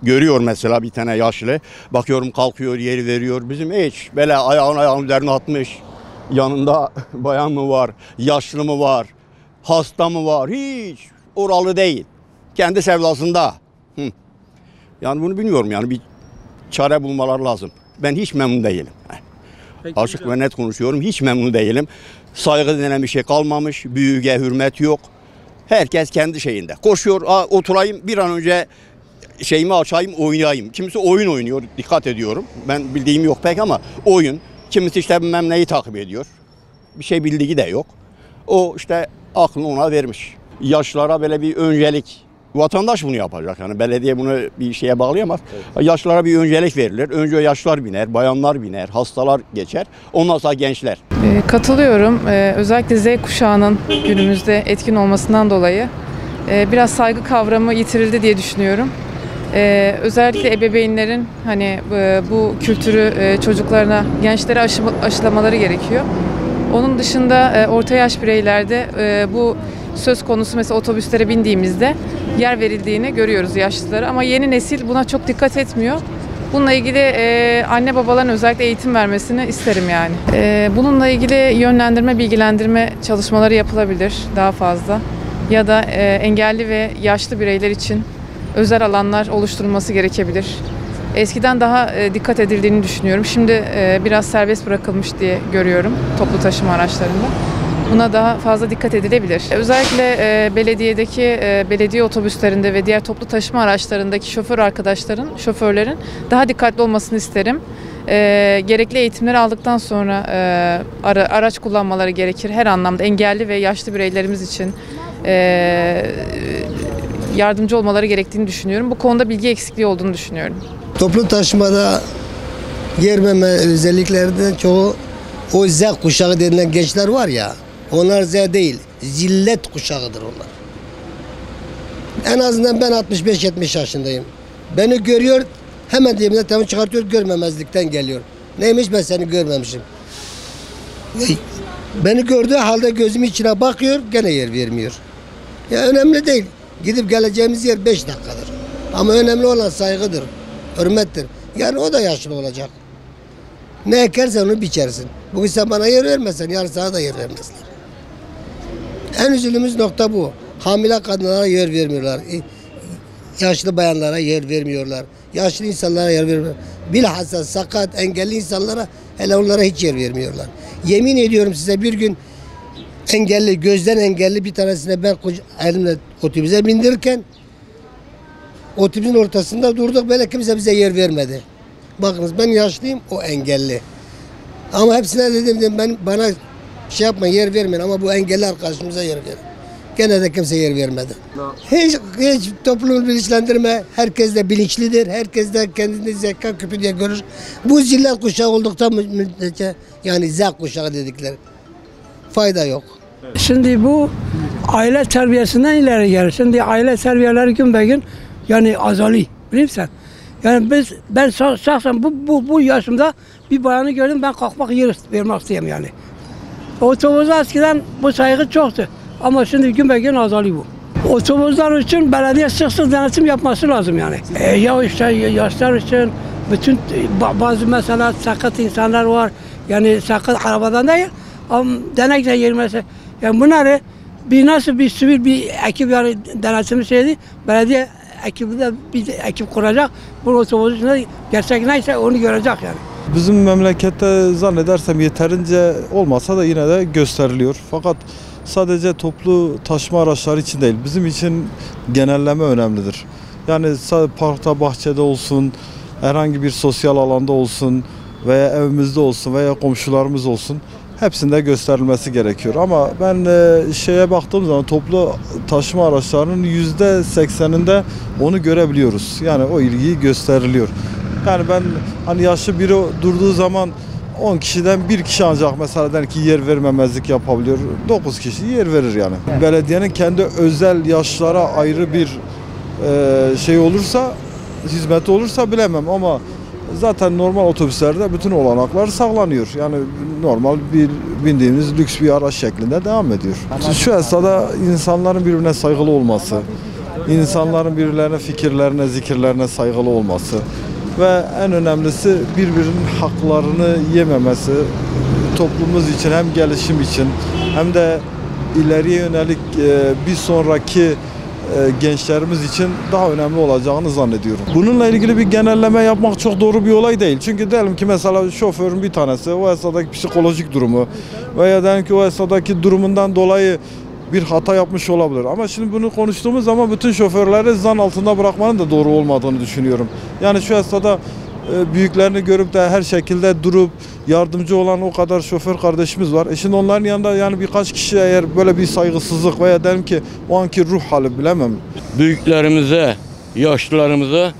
Görüyor mesela bir tane yaşlı, bakıyorum kalkıyor, yeri veriyor. Bizim hiç böyle ayağın üzerine atmış. Yanında bayan mı var, yaşlı mı var, hasta mı var, hiç oralı değil. Kendi sevdasında. Yani bunu bilmiyorum, yani bir çare bulmalar lazım. Ben hiç memnun değilim. Peki, Açık ve net konuşuyorum, hiç memnun değilim. Saygı denen bir şey kalmamış, büyüğe hürmet yok. Herkes kendi şeyinde. Koşuyor, oturayım bir an önce şeyimi açayım, oynayayım. Kimisi oyun oynuyor, dikkat ediyorum. Ben bildiğim yok pek ama oyun. Kimisi işte bilmem neyi takip ediyor. Bir şey bildiği de yok. O işte aklını ona vermiş. Yaşlara böyle bir öncelik. Vatandaş bunu yapacak. Yani belediye bunu bir şeye bağlayamaz. Evet. Yaşlara bir öncelik verilir. Önce yaşlar biner, bayanlar biner, hastalar geçer. Ondan sonra gençler. Katılıyorum. Özellikle Z kuşağının günümüzde etkin olmasından dolayı biraz saygı kavramı yitirildi diye düşünüyorum. Özellikle ebeveynlerin hani bu kültürü çocuklarına, gençlere aşılamaları gerekiyor. Onun dışında orta yaş bireylerde bu söz konusu, mesela otobüslere bindiğimizde yer verildiğini görüyoruz yaşlılara, ama yeni nesil buna çok dikkat etmiyor. Bununla ilgili anne babaların özellikle eğitim vermesini isterim yani. Bununla ilgili yönlendirme, bilgilendirme çalışmaları yapılabilir daha fazla. Ya da engelli ve yaşlı bireyler için özel alanlar oluşturulması gerekebilir. Eskiden daha dikkat edildiğini düşünüyorum. Şimdi biraz serbest bırakılmış diye görüyorum toplu taşıma araçlarında. Buna daha fazla dikkat edilebilir. Özellikle belediye otobüslerinde ve diğer toplu taşıma araçlarındaki şoförlerin daha dikkatli olmasını isterim. Gerekli eğitimleri aldıktan sonra araç kullanmaları gerekir. Her anlamda engelli ve yaşlı bireylerimiz için yardımcı olmaları gerektiğini düşünüyorum. Bu konuda bilgi eksikliği olduğunu düşünüyorum. Toplu taşımada yer verme özelliklerinden çoğu o Z kuşağı denilen gençler var ya, onlar Z değil, zillet kuşağıdır onlar. En azından ben 65-70 yaşındayım. Beni görüyor, hemen dibimden telefon çıkartıyor, görmemezlikten geliyor. Neymiş, ben seni görmemişim. Beni gördüğü halde gözümün içine bakıyor, gene yer vermiyor. Ya önemli değil. Gidip geleceğimiz yer 5 dakikadır. Ama önemli olan saygıdır, hürmettir. Yani o da yaşlı olacak. Ne ekersen onu biçersin. Bugün sen bana yer vermezsen yarın sana da yer vermezler. En üzüldüğümüz nokta bu. Hamile kadınlara yer vermiyorlar. Yaşlı bayanlara yer vermiyorlar. Yaşlı insanlara yer vermiyorlar. Bilhassa sakat, engelli insanlara, hele onlara hiç yer vermiyorlar. Yemin ediyorum size, bir gün engelli, gözden engelli bir tanesine ben elimle otobüse bindirirken otobüsün ortasında durduk, böyle kimse bize yer vermedi. Bakınız, ben yaşlıyım, o engelli. Ama hepsine dedim bana şey yapma, yer vermeyin, ama bu engelli arkadaşımıza yer verin. Gene de kimse yer vermedi. Hiç toplumu bilinçlendirme, herkes de bilinçlidir, herkes de kendini zeka küpü diye görür. Bu zillet kuşağı olduktan müddetçe, yani Z kuşağı dedikleri, fayda yok. Şimdi bu aile terbiyesinden ileri gelir. Şimdi aile terbiyeleri gün be gün yani azalıyor, biliyor musun? Yani ben şahsen bu yaşımda bir bayanı gördüm, ben kalkmak yer vermek isteyeyim yani. Otobüsler eskiden bu saygı çoktu ama şimdi gün be gün azalıyor bu. Otobüsler için belediye sık denetim yapması lazım yani. Ya işte yaşlar için bütün bazı mesela sakat insanlar var, yani sakat arabadan değil ama denekle girmesi. Yani bunları nasıl bir sivil bir ekip, yani denetim şeydi, belediye ekibi de bir ekip kuracak. Bu otobüsünde gerçek neyse onu görecek yani. Bizim memlekette zannedersem yeterince olmasa da yine de gösteriliyor. Fakat sadece toplu taşıma araçları için değil, bizim için genelleme önemlidir. Yani parkta, bahçede olsun, herhangi bir sosyal alanda olsun veya evimizde olsun veya komşularımız olsun, hepsinde gösterilmesi gerekiyor. Ama ben şeye baktığım zaman toplu taşıma araçlarının %80'inde onu görebiliyoruz. Yani o ilgiyi gösteriliyor. Yani ben hani yaşlı biri durduğu zaman 10 kişiden 1 kişi ancak mesela der ki yer vermemezlik yapabiliyor. 9 kişi yer verir yani. Belediyenin kendi özel yaşlara ayrı bir şey olursa, hizmeti olursa bilemem ama zaten normal otobüslerde bütün olanaklar sağlanıyor. Yani normal bir bindiğimiz lüks bir araç şeklinde devam ediyor. Şu esnada insanların birbirine saygılı olması, insanların birbirlerine fikirlerine, zikirlerine saygılı olması ve en önemlisi birbirinin haklarını yememesi toplumumuz için hem gelişim için hem de ileriye yönelik bir sonraki gençlerimiz için daha önemli olacağını zannediyorum. Bununla ilgili bir genelleme yapmak çok doğru bir olay değil. Çünkü diyelim ki mesela şoförün bir tanesi o esnadaki psikolojik durumu veya diyelim ki o esnadaki durumundan dolayı bir hata yapmış olabilir. Ama şimdi bunu konuştuğumuz zaman bütün şoförleri zan altında bırakmanın da doğru olmadığını düşünüyorum. Yani şu esnada büyüklerini görüp de her şekilde durup yardımcı olan o kadar şoför kardeşimiz var. Şimdi onların yanında yani birkaç kişi eğer böyle bir saygısızlık veya derim ki o anki ruh hali bilemem. Büyüklerimize, yaşlılarımıza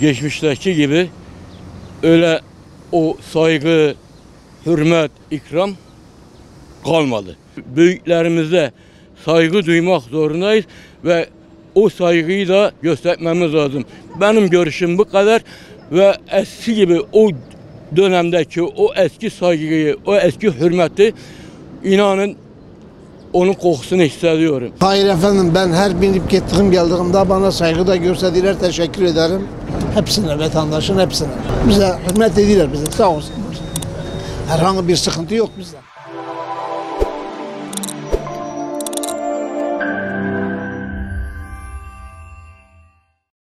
geçmişteki gibi öyle o saygı, hürmet, ikram kalmadı. Büyüklerimize saygı duymak zorundayız ve o saygıyı da göstermemiz lazım. Benim görüşüm bu kadar ve eski gibi o dönemdeki o eski saygıyı, o eski hürmeti inanın onun kokusunu hissediyorum. Hayır efendim, ben her binip gittiğim geldiğimde bana saygı da gösterdiler, teşekkür ederim. Hepsine, vatandaşın hepsine. Bize hürmet ediyorlar bize, sağ olsun. Herhangi bir sıkıntı yok bizde.